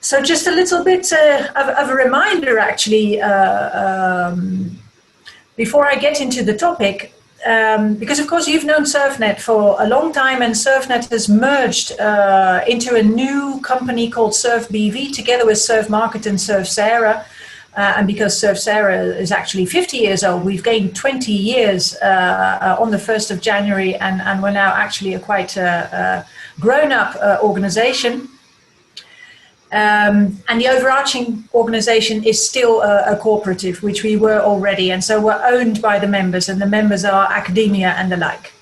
So just a little bit of a reminder, actually, before I get into the topic, because of course you've known Surfnet for a long time, and Surfnet has merged into a new company called SurfBV together with Surf Market and Surf Sarah. And because Surf Sarah is actually 50 years old, we've gained 20 years on the 1st of January, and we're now actually a quite grown-up organization. And the overarching organization is still a cooperative, which we were already, and so we're owned by the members, and the members are academia and the like.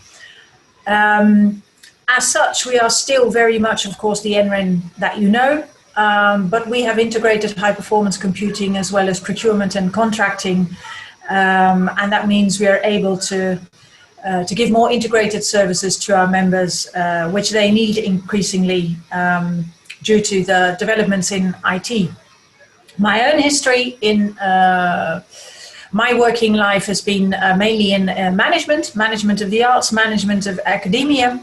As such, we are still very much, of course, the NREN that you know, but we have integrated high-performance computing as well as procurement and contracting, and that means we are able to give more integrated services to our members, which they need increasingly due to the developments in IT. My own history in my working life has been mainly in management of the arts, management of academia,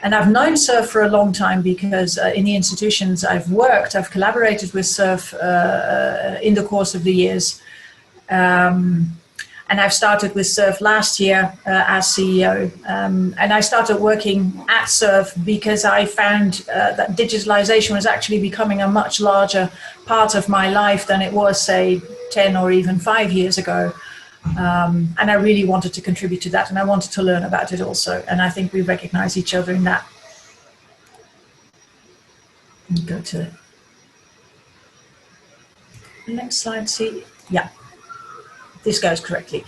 and I've known Surf for a long time because in the institutions I've worked, I've collaborated with Surf in the course of the years. And I've started with Surf last year as CEO. And I started working at Surf because I found that digitalization was actually becoming a much larger part of my life than it was, say, 10 or even 5 years ago. And I really wanted to contribute to that, and I wanted to learn about it also. And I think we recognize each other in that. Go to the next slide, see? Yeah. This goes correctly.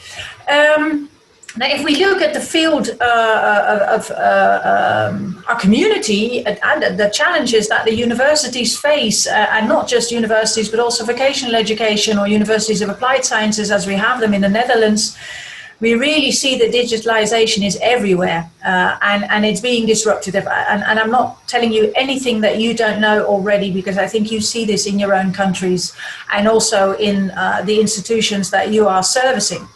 Now, if we look at the field of our community and the challenges that the universities face, and not just universities, but also vocational education or universities of applied sciences as we have them in the Netherlands, we really see that digitalization is everywhere, and it's being disrupted. And I'm not telling you anything that you don't know already, because I think you see this in your own countries and also in the institutions that you are servicing.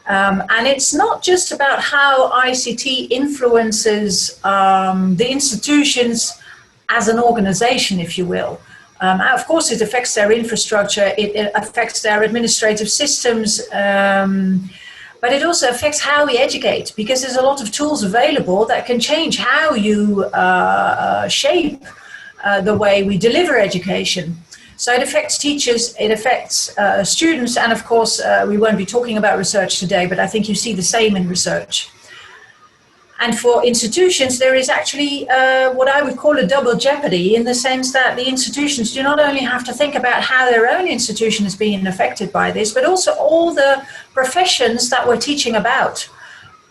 And it's not just about how ICT influences the institutions as an organization, if you will. Of course, it affects their infrastructure, it affects their administrative systems, but it also affects how we educate, because there's a lot of tools available that can change how you shape the way we deliver education. So it affects teachers, it affects students, and of course, we won't be talking about research today, but I think you see the same in research. And for institutions, there is actually what I would call a double jeopardy, in the sense that the institutions do not only have to think about how their own institution is being affected by this, but also all the professions that we're teaching about.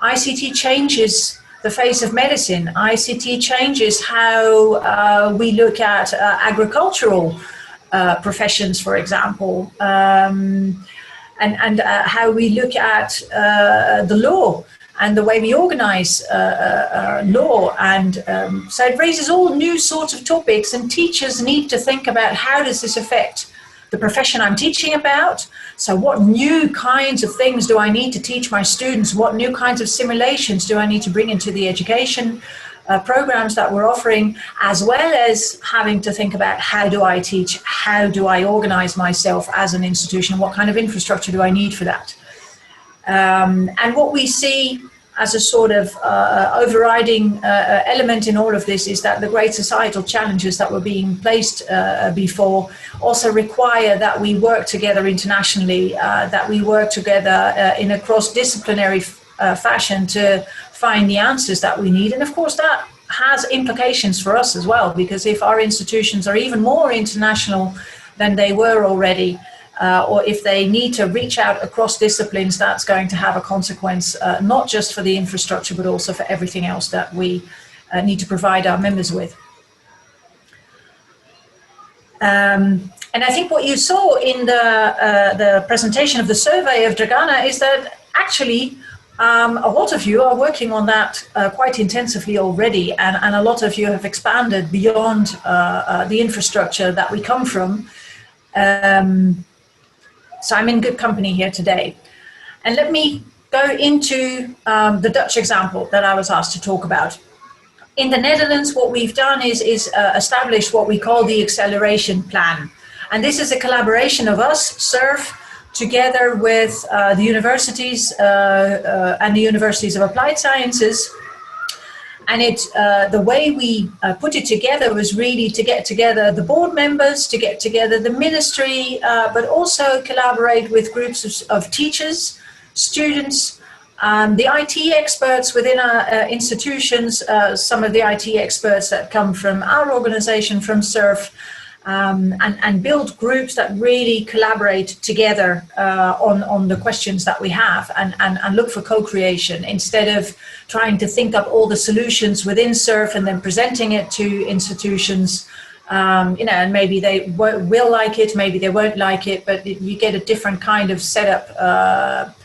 ICT changes the face of medicine. ICT changes how we look at agricultural professions, for example, and how we look at the law and the way we organize law. And so it raises all new sorts of topics, and teachers need to think about how does this affect the profession I'm teaching about. So what new kinds of things do I need to teach my students? What new kinds of simulations do I need to bring into the education programs that we're offering, as well as having to think about how do I teach, how do I organize myself as an institution, what kind of infrastructure do I need for that? And what we see as a sort of overriding element in all of this is that the great societal challenges that were being placed before also require that we work together internationally, that we work together in a cross-disciplinary fashion to find the answers that we need. And of course that has implications for us as well, because if our institutions are even more international than they were already, or if they need to reach out across disciplines, that's going to have a consequence, not just for the infrastructure, but also for everything else that we need to provide our members with. And I think what you saw in the presentation of the survey of Dragana is that actually a lot of you are working on that quite intensively already, and a lot of you have expanded beyond the infrastructure that we come from. So I'm in good company here today. And let me go into the Dutch example that I was asked to talk about. In the Netherlands, what we've done is establish what we call the acceleration plan. And this is a collaboration of us, SURF, together with the universities and the Universities of Applied Sciences. And the way we put it together was really to get together the board members, to get together the ministry, but also collaborate with groups of teachers, students, the IT experts within our institutions, some of the IT experts that come from our organization, from SURF, and build groups that really collaborate together on the questions that we have and look for co-creation instead of trying to think up all the solutions within SURF and then presenting it to institutions. And maybe they will like it, maybe they won't like it, but you get a different kind of setup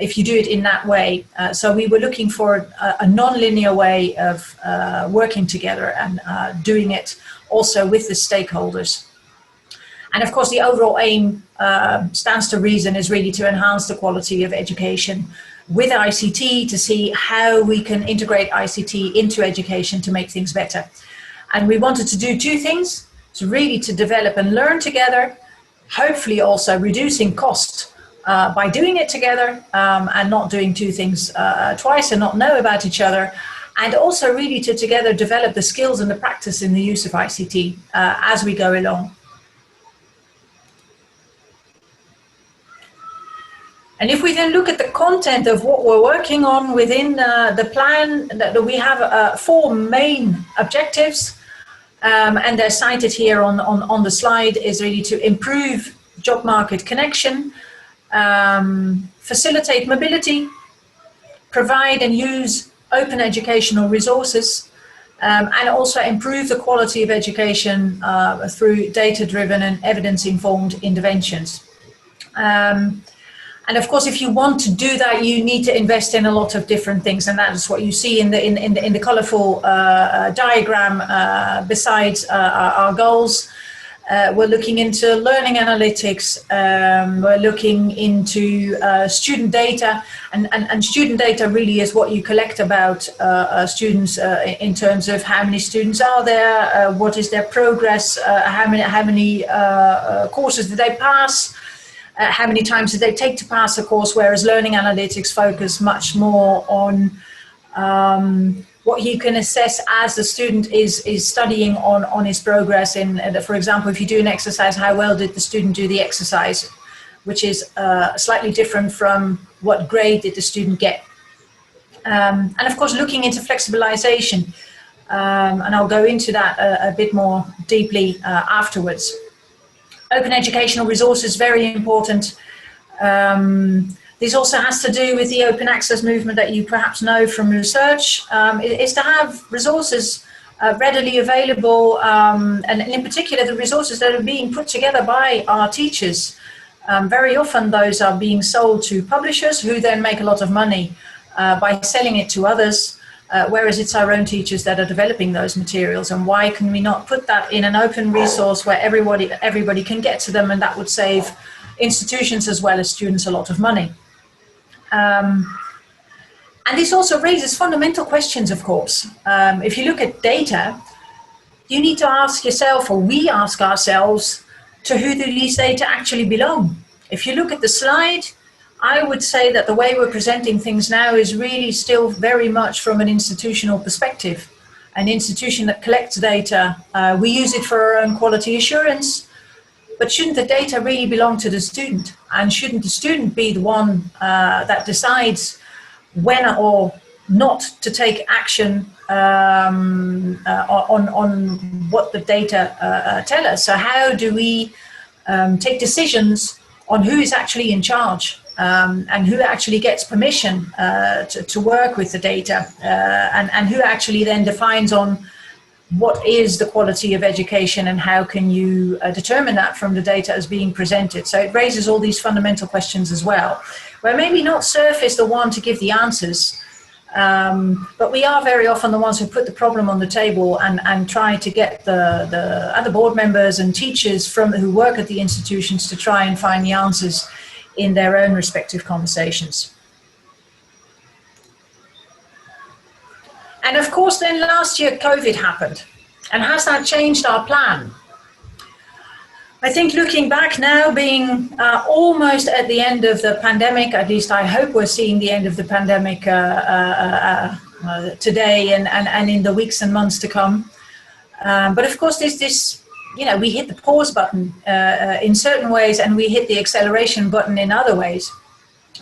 if you do it in that way. So we were looking for a non-linear way of working together and doing it also with the stakeholders. And of course, the overall aim stands to reason is really to enhance the quality of education with ICT, to see how we can integrate ICT into education to make things better. And we wanted to do two things. So really to develop and learn together, hopefully also reducing cost by doing it together and not doing two things twice and not know about each other. And also really to together develop the skills and the practice in the use of ICT as we go along. And if we then look at the content of what we're working on within the plan, we have 4 main objectives, and they're cited here on the slide, is really to improve job market connection, facilitate mobility, provide and use open educational resources, and also improve the quality of education through data-driven and evidence-informed interventions. And of course, if you want to do that, you need to invest in a lot of different things, and that is what you see in the colourful diagram besides our goals. We're looking into learning analytics. We're looking into student data, and student data really is what you collect about students in terms of how many students are there, what is their progress, how many courses did they pass. How many times did they take to pass a course, whereas learning analytics focus much more on what you can assess as the student is studying on his progress. For example, if you do an exercise, how well did the student do the exercise, which is slightly different from what grade did the student get. And of course, looking into flexibilization, and I'll go into that a bit more deeply afterwards. Open educational resources, very important. This also has to do with the open access movement that you perhaps know from research, is to have resources readily available, and in particular the resources that are being put together by our teachers. Very often those are being sold to publishers who then make a lot of money by selling it to others. Whereas it's our own teachers that are developing those materials, and why can we not put that in an open resource where everybody can get to them, and that would save institutions as well as students a lot of money. And this also raises fundamental questions, of course. If you look at data, you need to ask yourself, or we ask ourselves, to who do these data actually belong? If you look at the slide, I would say that the way we're presenting things now is really still very much from an institutional perspective. An institution that collects data, we use it for our own quality assurance, but shouldn't the data really belong to the student? And shouldn't the student be the one that decides when or not to take action on what the data tell us? So how do we take decisions on who is actually in charge? And who actually gets permission to work with the data, and who actually then defines on what is the quality of education and how can you determine that from the data as being presented. So it raises all these fundamental questions as well, where maybe not SURF is the one to give the answers, but we are very often the ones who put the problem on the table and try to get the other board members and teachers who work at the institutions to try and find the answers in their own respective conversations. And of course, then last year, COVID happened. And has that changed our plan? I think looking back now, being almost at the end of the pandemic, at least I hope we're seeing the end of the pandemic today and in the weeks and months to come. But of course, we hit the pause button in certain ways, and we hit the acceleration button in other ways.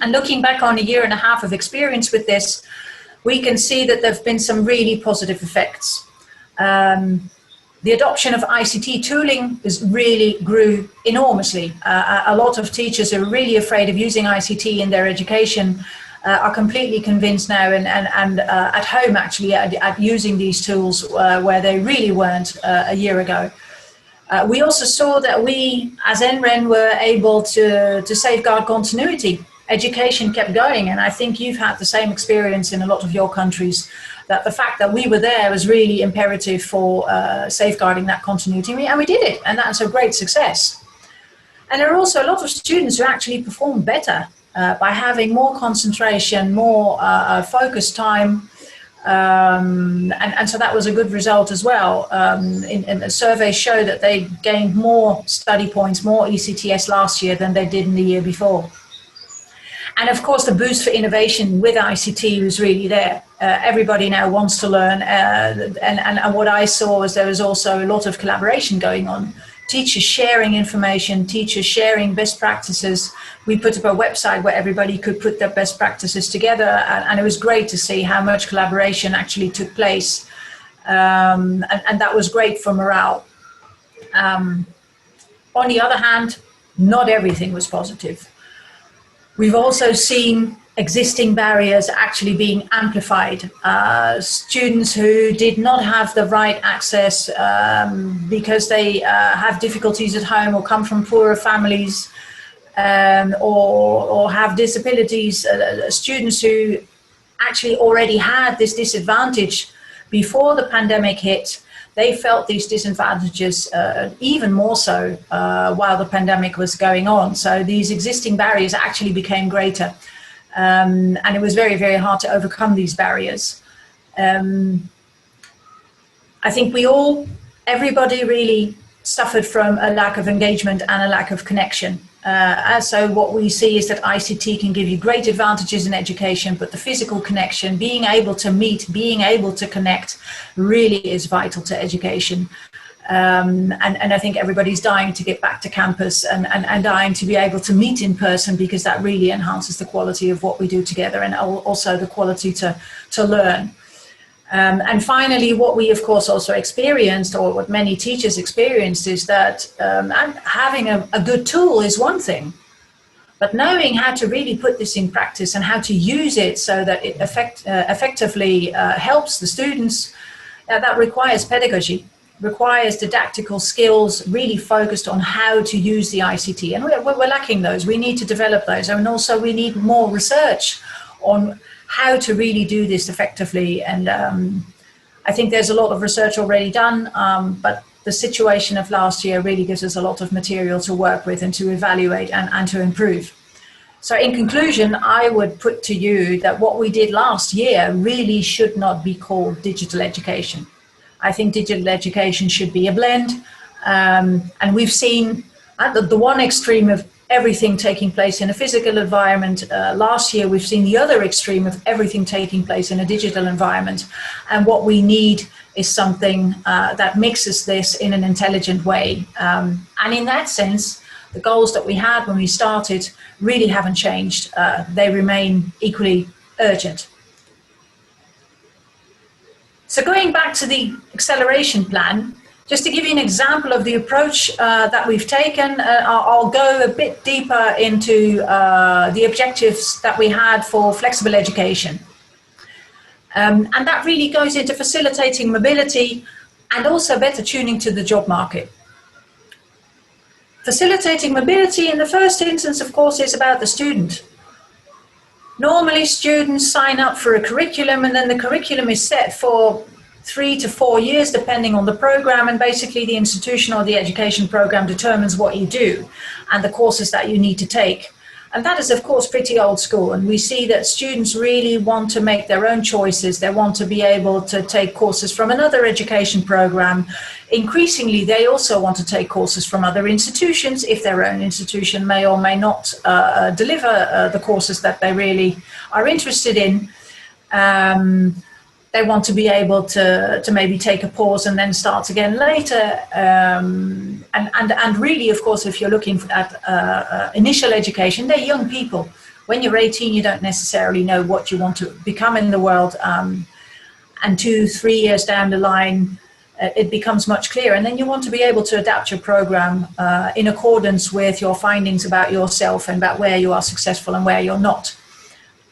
And looking back on a year and a half of experience with this, we can see that there have been some really positive effects. The adoption of ICT tooling really grew enormously. A lot of teachers are really afraid of using ICT in their education, are completely convinced now and at home actually at using these tools where they really weren't a year ago. We also saw that we as NREN were able to safeguard continuity. Education kept going, and I think you've had the same experience in a lot of your countries, that the fact that we were there was really imperative for safeguarding that continuity, and we did it, and that's a great success. And there are also a lot of students who actually perform better by having more concentration, more focused time, and so that was a good result as well. In the surveys show that they gained more study points, more ECTS last year than they did in the year before. And of course, the boost for innovation with ICT was really there. Everybody now wants to learn. And what I saw was there was also a lot of collaboration going on. Teachers sharing information, teachers sharing best practices. We put up a website where everybody could put their best practices together. And it was great to see how much collaboration actually took place. And that was great for morale. On the other hand, not everything was positive. We've also seen existing barriers actually being amplified. Students who did not have the right access because they have difficulties at home or come from poorer families or have disabilities, students who actually already had this disadvantage before the pandemic hit, they felt these disadvantages even more so while the pandemic was going on. So these existing barriers actually became greater. And it was very, very hard to overcome these barriers. I think everybody really suffered from a lack of engagement and a lack of connection. So what we see is that ICT can give you great advantages in education, but the physical connection, being able to meet, being able to connect really is vital to education. And I think everybody's dying to get back to campus and dying to be able to meet in person, because that really enhances the quality of what we do together and also the quality to learn. And finally, what we of course also experienced, or what many teachers experienced, is that having a good tool is one thing, but knowing how to really put this in practice and how to use it so that it effectively helps the students, that requires pedagogy, requires didactical skills, really focused on how to use the ICT. And we're lacking those. We need to develop those. And also we need more research on how to really do this effectively. And I think there's a lot of research already done, but the situation of last year really gives us a lot of material to work with and to evaluate and to improve. So in conclusion, I would put to you that what we did last year really should not be called digital education. I think digital education should be a blend. And we've seen the one extreme of everything taking place in a physical environment. Last year, we've seen the other extreme of everything taking place in a digital environment. And what we need is something that mixes this in an intelligent way. And in that sense, the goals that we had when we started really haven't changed. They remain equally urgent. So going back to the acceleration plan, just to give you an example of the approach that we've taken, I'll go a bit deeper into the objectives that we had for flexible education. And that really goes into facilitating mobility and also better tuning to the job market. Facilitating mobility in the first instance, of course, is about the student. Normally students sign up for a curriculum, and then the curriculum is set for 3 to 4 years, depending on the program, and basically the institution or the education program determines what you do and the courses that you need to take. And that is, of course, pretty old school. And we see that students really want to make their own choices. They want to be able to take courses from another education program. Increasingly, they also want to take courses from other institutions if their own institution may or may not deliver the courses that they really are interested in. They want to be able to maybe take a pause and then start again later. And really, of course, if you're looking at initial education, they're young people. When you're 18, you don't necessarily know what you want to become in the world. And 2-3 years down the line, it becomes much clearer. And then you want to be able to adapt your program in accordance with your findings about yourself and about where you are successful and where you're not.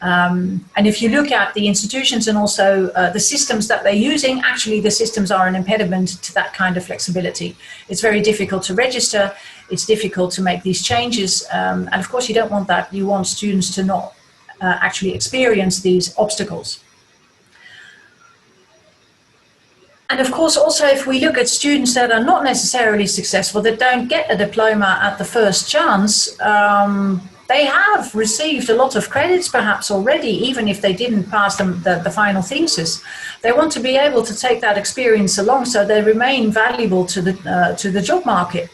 And if you look at the institutions and also the systems that they're using, actually the systems are an impediment to that kind of flexibility. It's very difficult to register. It's difficult to make these changes. And of course, you don't want that. You want students to not actually experience these obstacles. And of course, also, if we look at students that are not necessarily successful, that don't get a diploma at the first chance, they have received a lot of credits perhaps already, even if they didn't pass the final thesis. They want to be able to take that experience along so they remain valuable to the job market.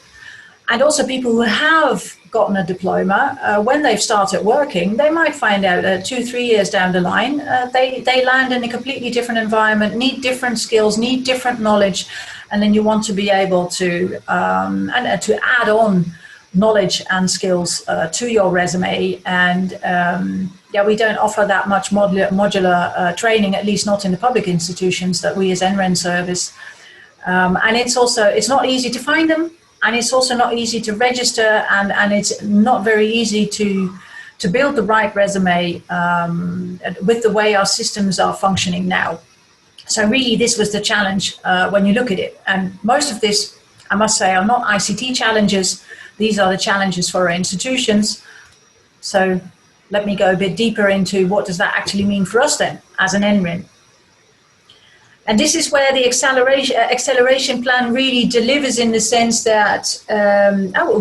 And also people who have gotten a diploma, when they've started working, they might find out 2-3 years down the line, they land in a completely different environment, need different skills, need different knowledge. And then you want to be able to add on knowledge and skills to your resume. And we don't offer that much modular training, at least not in the public institutions that we as NREN service. And it's not easy to find them, and it's also not easy to register, and it's not very easy to build the right resume with the way our systems are functioning now. So really this was the challenge when you look at it. And most of this, I must say, are not ICT challenges. These are the challenges for our institutions. So let me go a bit deeper into what does that actually mean for us then as an NREN. And this is where the acceleration plan really delivers, in the sense that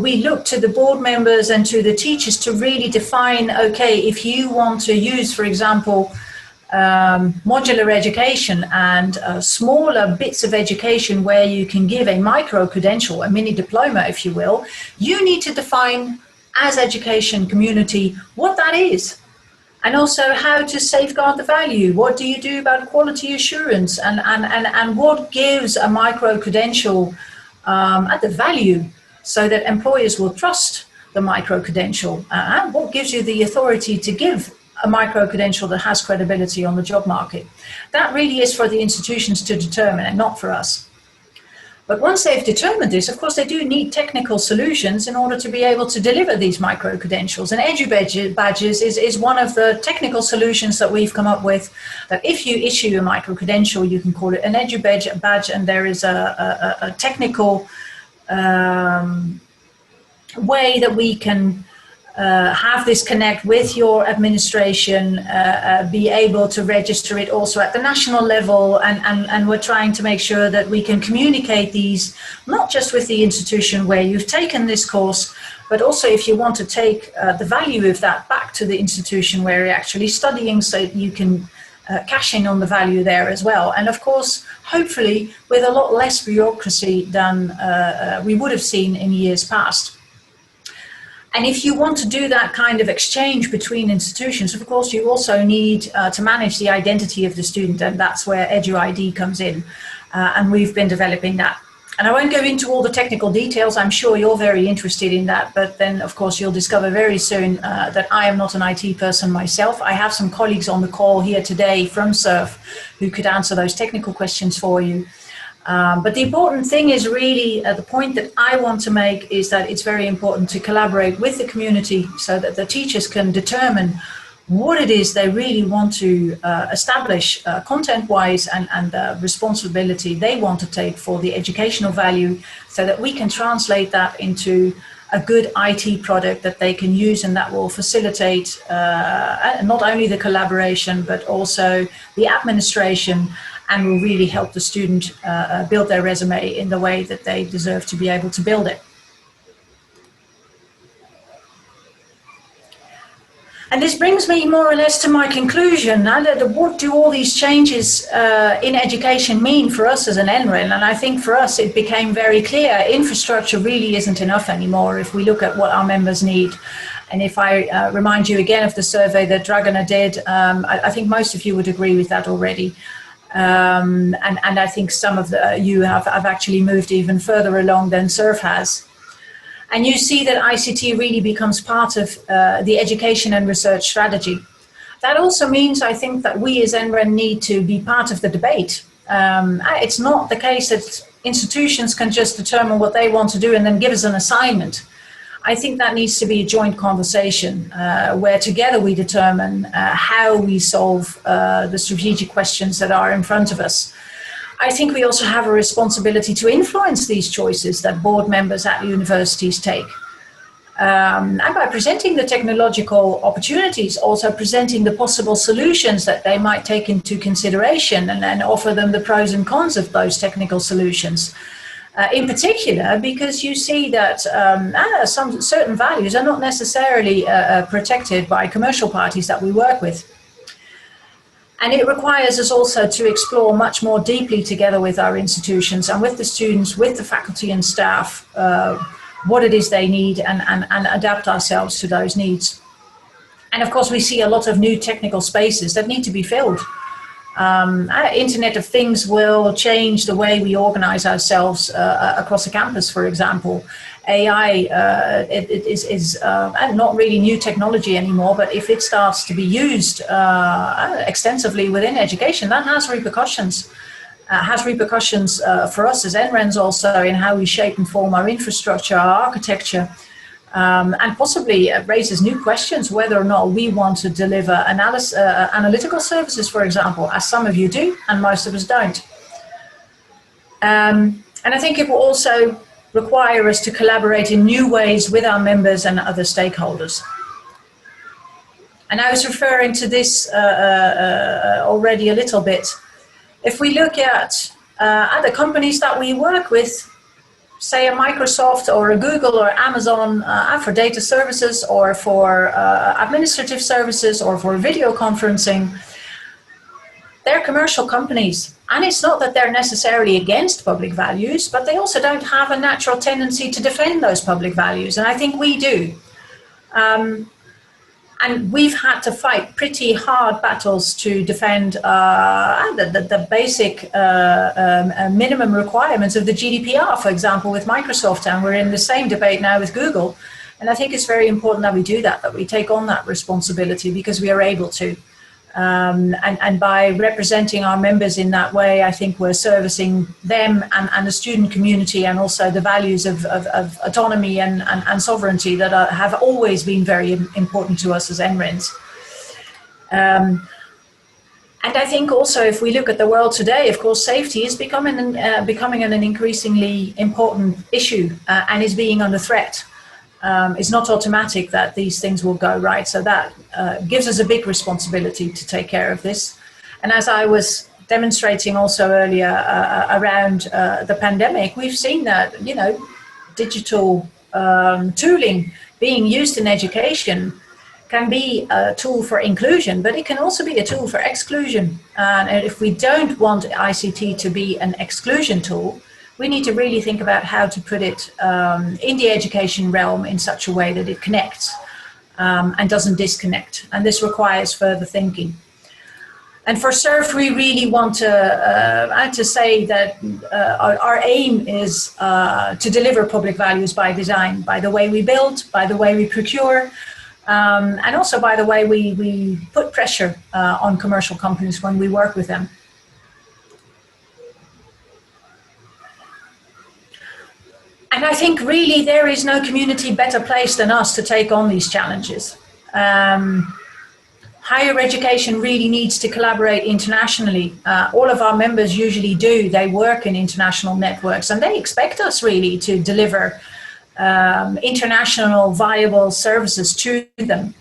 we look to the board members and to the teachers to really define, okay, if you want to use, for example, modular education and smaller bits of education where you can give a micro credential, a mini diploma, if you will, you need to define as education community what that is. And also how to safeguard the value. What do you do about quality assurance? And what gives a micro credential at the value so that employers will trust the micro credential? What gives you the authority to give a micro credential that has credibility on the job market? That really is for the institutions to determine and not for us. But once they've determined this, of course, they do need technical solutions in order to be able to deliver these micro credentials. And Edu Badges is one of the technical solutions that we've come up with, that if you issue a micro credential, you can call it an Edu Badge, and there is a technical way that we can have this connect with your administration, be able to register it also at the national level, and we're trying to make sure that we can communicate these not just with the institution where you've taken this course, but also if you want to take the value of that back to the institution where you're actually studying, so you can cash in on the value there as well. And of course, hopefully with a lot less bureaucracy than we would have seen in years past. And if you want to do that kind of exchange between institutions, of course, you also need to manage the identity of the student, and that's where EduID comes in. And we've been developing that. And I won't go into all the technical details. I'm sure you're very interested in that. But then, of course, you'll discover very soon that I am not an IT person myself. I have some colleagues on the call here today from SURF who could answer those technical questions for you. But the important thing is really the point that I want to make is that it's very important to collaborate with the community so that the teachers can determine what it is they really want to establish content-wise and the responsibility they want to take for the educational value, so that we can translate that into a good IT product that they can use, and that will facilitate not only the collaboration but also the administration, and will really help the student build their resume in the way that they deserve to be able to build it. And this brings me more or less to my conclusion. What do all these changes in education mean for us as an NREN? And I think for us it became very clear infrastructure really isn't enough anymore if we look at what our members need. And if I remind you again of the survey that Dragana did, I think most of you would agree with that already. And I think some of you have actually moved even further along than SURF has. And you see that ICT really becomes part of the education and research strategy. That also means, I think, that we as NREN need to be part of the debate. It's not the case that institutions can just determine what they want to do and then give us an assignment. I think that needs to be a joint conversation where together we determine how we solve the strategic questions that are in front of us. I think we also have a responsibility to influence these choices that board members at universities take. And by presenting the technological opportunities, also presenting the possible solutions that they might take into consideration and then offer them the pros and cons of those technical solutions. In particular, because you see that some certain values are not necessarily protected by commercial parties that we work with. And it requires us also to explore much more deeply together with our institutions and with the students, with the faculty and staff, what it is they need and adapt ourselves to those needs. And of course, we see a lot of new technical spaces that need to be filled. Internet of Things will change the way we organize ourselves across a campus, for example. AI it is not really new technology anymore, but if it starts to be used extensively within education, that has repercussions. For us as NRENs also in how we shape and form our infrastructure, our architecture, and possibly raises new questions whether or not we want to deliver analytical services, for example, as some of you do and most of us don't. And I think it will also require us to collaborate in new ways with our members and other stakeholders. And I was referring to this already a little bit. If we look at the companies that we work with, say a Microsoft or a Google or Amazon for data services or for administrative services or for video conferencing, they're commercial companies. And it's not that they're necessarily against public values, but they also don't have a natural tendency to defend those public values. And I think we do. And we've had to fight pretty hard battles to defend the basic minimum requirements of the GDPR, for example, with Microsoft. And we're in the same debate now with Google. And I think it's very important that we do that we take on that responsibility because we are able to. And by representing our members in that way, I think we're servicing them and the student community and also the values of autonomy and sovereignty that have always been very important to us as NRENs. And I think also if we look at the world today, of course, safety is becoming an increasingly important issue and is being under threat. It's not automatic that these things will go right. So that gives us a big responsibility to take care of this. And as I was demonstrating also earlier around the pandemic, we've seen that, digital tooling being used in education can be a tool for inclusion, but it can also be a tool for exclusion. And if we don't want ICT to be an exclusion tool, we need to really think about how to put it in the education realm in such a way that it connects and doesn't disconnect. And this requires further thinking. And for SURF, we really want to say that our aim is to deliver public values by design, by the way we build, by the way we procure, and also by the way we put pressure on commercial companies when we work with them. And I think really there is no community better placed than us to take on these challenges. Higher education really needs to collaborate internationally. All of our members usually do. They work in international networks and they expect us really to deliver international viable services to them.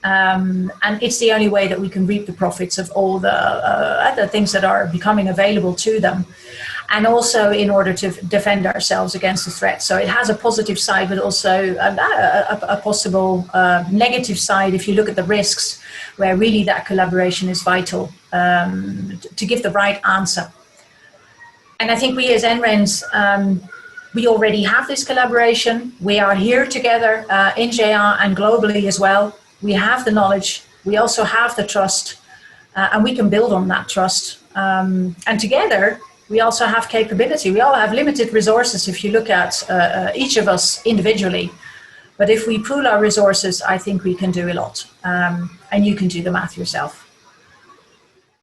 And it's the only way that we can reap the profits of all the other things that are becoming available to them. and also in order to defend ourselves against the threat. So it has a positive side, but also a possible negative side if you look at the risks, where really that collaboration is vital to give the right answer. And I think we as NRENs, we already have this collaboration. We are here together in JR and globally as well. We have the knowledge. We also have the trust, and we can build on that trust. And together, we also have capability. We all have limited resources if you look at each of us individually. But if we pool our resources, I think we can do a lot. And you can do the math yourself.